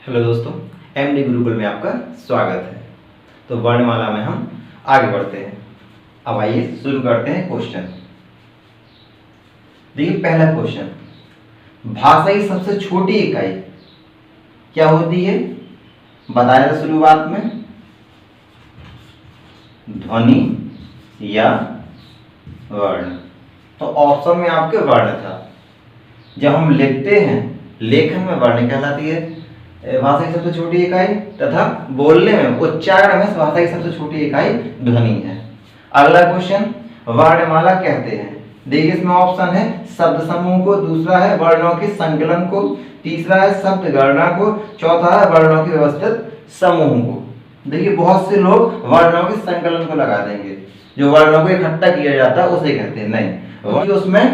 Hello दोस्तों, MD Gurukul में आपका स्वागत है। तो वर्णमाला में हम आगे बढ़ते हैं। अब आइए शुरू करते हैं क्वेश्चन। देखिए पहला क्वेश्चन, भाषा की सबसे छोटी इकाई क्या होती है? बताया था शुरुआत में, ध्वनि या वर्ण। तो ऑप्शन में आपके वर्ण था। जब हम लिखते हैं, लेखन में वर्ण कहलाती है भाषा की सबसे छोटी इकाई, तथा बोलने में, उच्चारण में भाषा की सबसे छोटी इकाई ध्वनि है। अगला क्वेश्चन, वर्णमाला कहते हैं। देखिए इसमें ऑप्शन है शब्द समूह को, दूसरा है वर्णों के संकलन को, तीसरा है शब्द गणना को, चौथा है वर्णों के व्यवस्थित समूह को। देखिए बहुत से लोग वर्णों के संकलन को लगा देंगे, जो वर्णों को इकट्ठा किया जाता है उसे कहते हैं। नहीं, उसमें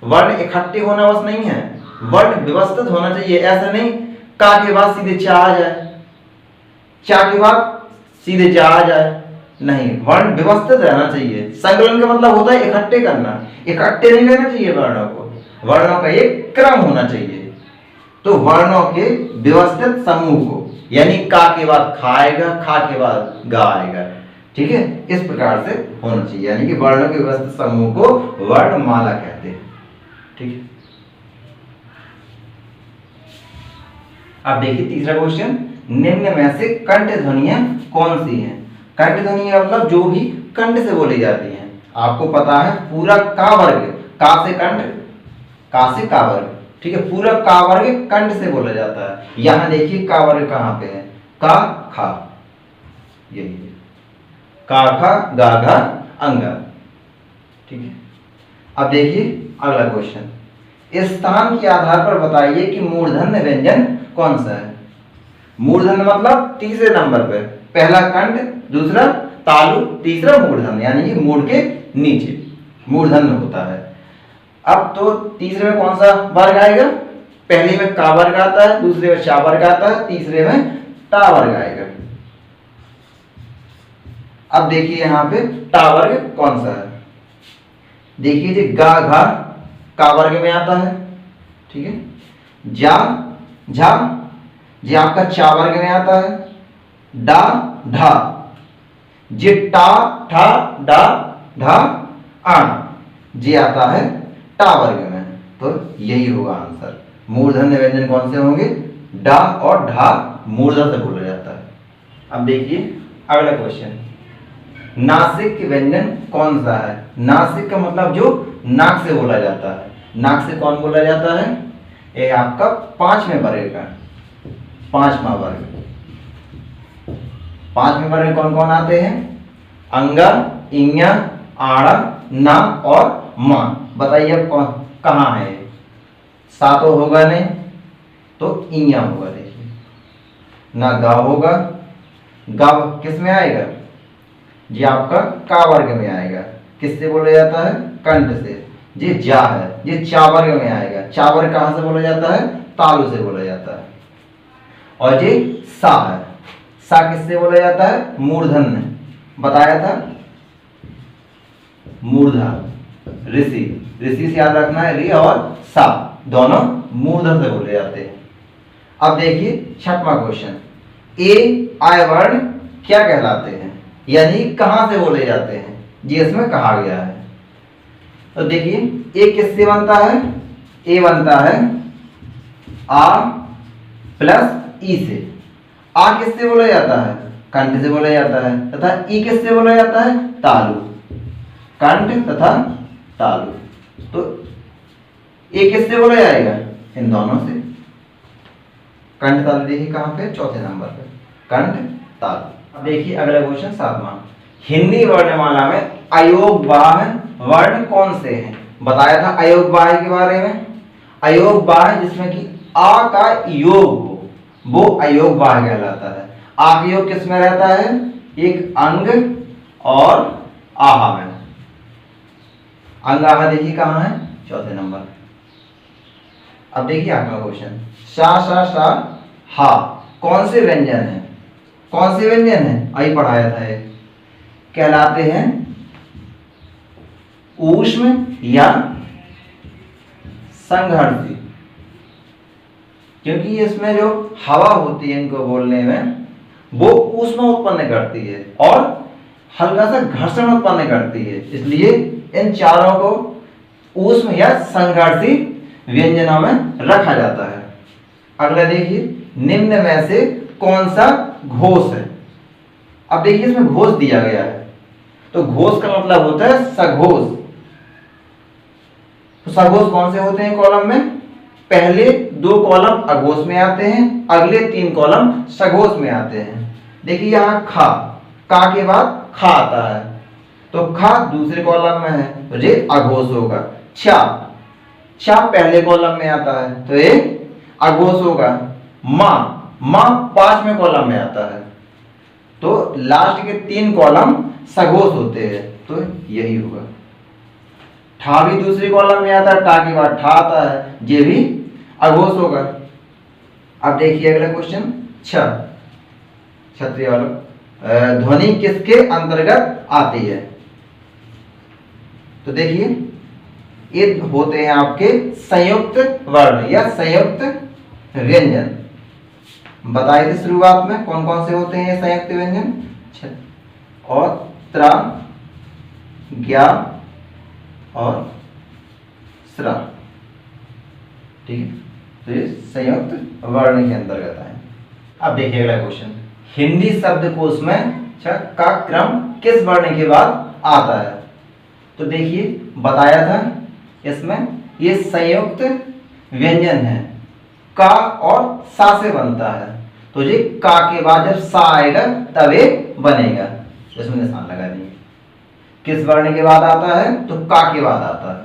वर्ण इकट्ठे होना बस नहीं है, वर्ण व्यवस्थित होना चाहिए। ऐसा नहीं का के बाद सीधे चा आ जाए, चा के बाद सीधे जा आ जाए, नहीं, वर्ण व्यवस्थित रहना चाहिए। संकलन का मतलब होता है इकट्ठे करना, इकट्ठे नहीं रहना चाहिए वर्णों को, वर्णों का एक क्रम होना चाहिए। तो वर्णों के व्यवस्थित समूह को, यानी का के बाद खा आएगा, खा के बाद गा आएगा, ठीक है, इस प्रकार से होना चाहिए। यानी कि वर्णों के व्यवस्थित समूह को वर्णमाला कहते हैं, ठीक है। अब देखिए तीसरा क्वेश्चन, निम्न में से कंठ ध्वनियां कौन सी हैं? कंठ ध्वनियां मतलब जो भी कंठ से बोली जाती हैं। आपको पता है पूरा का वर्ग, का से कंठ, का से का वर्ग, ठीक है, पूरा का वर्ग कंठ से बोला जाता है। यहां देखिए का वर्ग कहां पे है, का खा, यही है, का खा गा घा अंगा, ठीक है। अब देखिए अगला क्वेश्चन, स्थान के आधार पर बताइए कि मूर्धन्य व्यंजन कौन सा है? मूर्धन्य मतलब तीसरे नंबर पे, पहला कंठ, दूसरा तालु, तीसरा मूर्धन्य, यानी कि मूढ़ के नीचे मूर्धन्य होता है। अब तो तीसरे में कौन सा वर्ग आएगा? पहले में का वर्ग आता है, दूसरे में शा वर्ग आता है, तीसरे में टा वर्ग आएगा। अब देखिए यहां पे टा वर्ग कौन सा है? देखिए जी गा घा का वर्ग में आता है, ठीक है। जा झा ये आपका चा वर्ग में आता है। डा ढा जे टा ठा डा ढा आण जे आता है टा वर्ग में। तो यही होगा आंसर। मूर्धन्य व्यंजन कौन से होंगे? डा और ढा मूर्धन्य से बोला जाता है। अब देखिए अगला क्वेश्चन, नासिक व्यंजन कौन सा है? नासिक का मतलब जो नाक से बोला जाता है। नाक से कौन बोला जाता है? ये आपका पांचवें वर्ग का, पांचवा वर्ग। पांचवें वर्ग में कौन कौन आते हैं? अंगा, इंगा, आड़ा, ना और मा। बताइए अब कौन कहां है? सातों होगा नहीं तो इंया होगा। देखिए ना गा होगा, गा किस में आएगा? ये आपका का वर्ग में आएगा। किससे बोला जाता है? कंठ से। ये जा है, ये चा वर्ग में आएगा। चा वर्ग कहां से बोला जाता है? तालु से बोला जाता है। और ये सा है, सा किससे बोला जाता है? मूर्धन्य, बताया था, मूर्धा, ऋषि, ऋषि से याद रखना है, रि और सा दोनों मूर्धन्य से बोले जाते हैं। अब देखिए छठवां क्वेश्चन, ए आय वर्ण क्या कहलाते हैं, यानी कहां से बोले जाते हैं? जी इसमें कहा गया है। तो देखिए ए किससे बनता है? ए बनता है आ प्लस ई से। आ किससे बोला जाता है? कंठ से बोला जाता है। तथा ई किससे बोला जाता है? तालु, कंठ तथा तालु। तो ए किससे बोला जाएगा? इन दोनों से। कंठ तालु देखिए कहां पे? चौथे नंबर पे, कंठ तालु। अब देखिए अगला क्वेश्चन सातवां, हिंदी वर्णमाला में अयोगवाह वर्ण कौन से हैं? बताया था अयोगवाह के बारे में। अयोगवाह जिसमें कि आ का योग हो वो अयोगवाह कहलाता है। आ का योग किस में रहता है? एक अंग और आहा में। अंग आहा देखिए कहां है? चौथे नंबर। अब देखिए अगला क्वेश्चन, शा शा शा हा कौन से व्यंजन है? कौन से व्यंजन है? आई पढ़ाया था ये। कहलाते हैं ऊष्म या संघर्षी। क्योंकि इसमें जो हवा होती है इनको बोलने में वो ऊष्मा उत्पन्न करती है और हल्का सा घर्षण उत्पन्न करती है, इसलिए इन चारों को ऊष्म या संघर्षी व्यंजनों में रखा जाता है। अगला देखिए, निम्न में से कौन सा घोष है। अब देखिए इसमें घोष दिया गया है, तो घोष का मतलब होता है सघोष। तो सघोष कौन से होते हैं कॉलम में? पहले 2 कॉलम अघोष में आते हैं, अगले 3 कॉलम सघोष में आते हैं। देखिए यहाँ खा, का के बाद खा आता है, तो खा दूसरे कॉलम में है तो ये अघोष होगा। छा, छा पहले कॉलम में आता है तो ये अघोष होगा। मां, मां 5वें कॉलम में आता है, तो लास्ट के 3 कॉलम सघोष होते हैं, तो यही होगा। ठा भी दूसरी कॉलम में आता है, टा के बाद ठा आता है, ये भी अघोष होगा। अब देखिए अगला क्वेश्चन, छ, क्षत्रिय वाला, ध्वनि किसके अंतर्गत आती है? तो देखिए ये होते हैं आपके संयुक्त वर्ण या संयुक्त व्यंजन। बताए थे शुरुआत में कौन कौन से होते हैं ये संयुक्त व्यंजन, और त्रा, ज्ञा और स्रा, ठीक है, तो ये संयुक्त वर्ण के अंतर्गत आए। अब देखिए अगला क्वेश्चन, हिंदी शब्दकोश में का क्रम किस वर्ण के बाद आता है? तो देखिए बताया था इसमें ये संयुक्त व्यंजन है, का और सा से बनता है, तो ये का के बाद जब सा आएगा तब ये बनेगा, इसमें निशान लगा देंगे। किस वर्ण के बाद आता है? तो का के बाद आता है।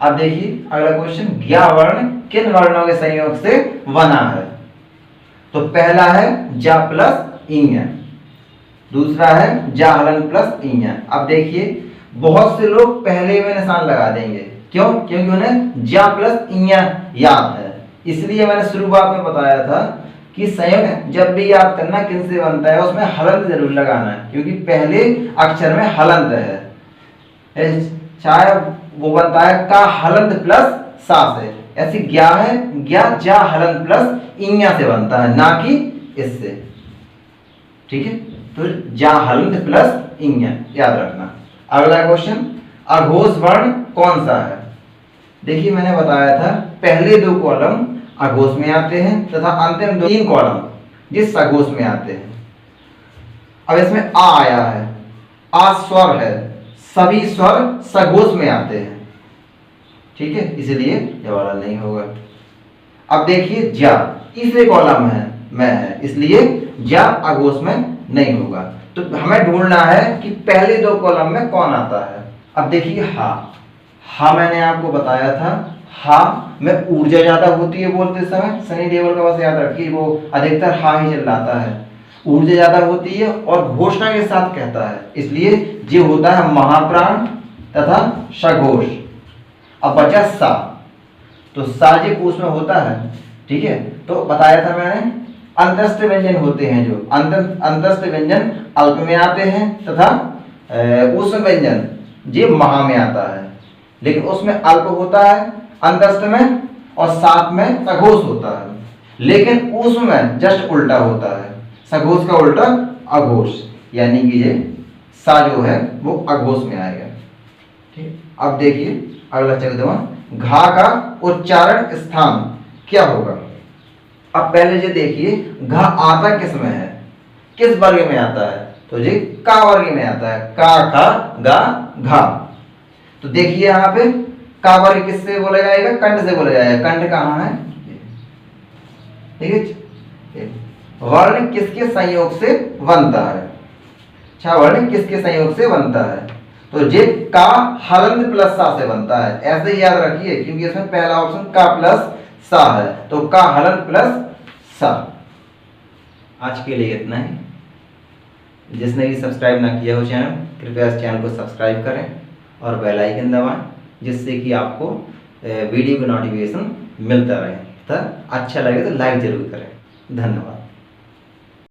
अब देखिए अगला क्वेश्चन, ज्ञा वर्ण किन वर्णों के संयोग से बना है? तो पहला है जा प्लस इञ, दूसरा है जा हलन प्लस इञ। अब देखिए बहुत से लोग पहले में निशान लगा देंगे, क्यों? क्योंकि उन्हें जा प्लस इञ याद है, इसलिए मैंने शुरुआत में बताया था कि संयोग जब भी याद करना किन से बनता है उसमें हलंत जरूर लगाना है, क्योंकि पहले अक्षर में हलंत है। चाहे वो बनता है का हलंत प्लस सा से, ऐसी ज्ञा है, ज्ञा जा हलंत प्लस इञ से बनता है, ना कि इससे, ठीक है। तो जा हलंत प्लस इञ याद रखना। अगला क्वेश्चन, अघोष वर्ण कौन सा है? देखिए मैंने बताया था पहले 2 कॉलम अघोष में आते हैं तथा अंतिम 3 कॉलम जिस सघोष में आते हैं। अब इसमें आ आया है, आ स्वर है, सभी स्वर सघोष में आते हैं, ठीक है, इसलिए जवाब नहीं होगा। अब देखिए जा तीसरे कॉलम में है, इसलिए जा अघोष में नहीं होगा। तो हमें ढूंढना है कि पहले 2 कॉलम में कौन आता है। अब देखिए हा, हा मैंने आपको बताया था हा में ऊर्जा ज्यादा होती है बोलते समय, सनी देओल का बस याद रखिए वो अधिकतर हा ही चिल्लाता है, ऊर्जा ज्यादा होती है और घोषणा के साथ कहता है, इसलिए ये होता है महाप्राण तथा सघोष। अब बचा सा, तो सा जी कोश में होता है, ठीक है। तो बताया था मैंने अंतस्थ व्यंजन होते हैं, जो अंतस्थ व्यंजन अल्प में आते हैं तथा ऊष्म व्यंजन ये महा में आता है, लेकिन उसमें अल्प होता है अंतस्थ में और साथ में सघोष होता है, लेकिन ऊष्म में जस्ट उल्टा होता है, सघोष का उल्टा अघोष, यानी कि ये सा जो है वो अघोष में आएगा, ठीक। अब देखिए अगला चौदहवां, घा का उच्चारण स्थान क्या होगा? अब पहले जो देखिए घा आता किस में है, किस वर्ग में आता है? तो जी का वर्ग में आता है, का खा गा घा। तो देखिए यहाँ पे का वर्ग किससे बोला जाएगा? कंठ से बोला जाएगा। कंठ कहाँ है? ठीक है। वर्ण किसके संयोग से बनता है? अच्छा, वर्ण किसके संयोग से बनता है? तो जे का हलंत प्लस सा से बनता है, ऐसे ही याद रखिए, क्योंकि इसमें पहला ऑप्शन का प्लस सा है, तो का हलंत प्लस सा। आज के लिए इतना ही। जिसने भी सब्सक्राइब ना किया हो चैनल, कृपया इस चैनल को सब्सक्राइब करें और बेल आइकन दबाएं, जिससे कि आपको वीडियो का नोटिफिकेशन मिलता रहे। तो अच्छा लगे तो लाइक जरूर करें। धन्यवाद।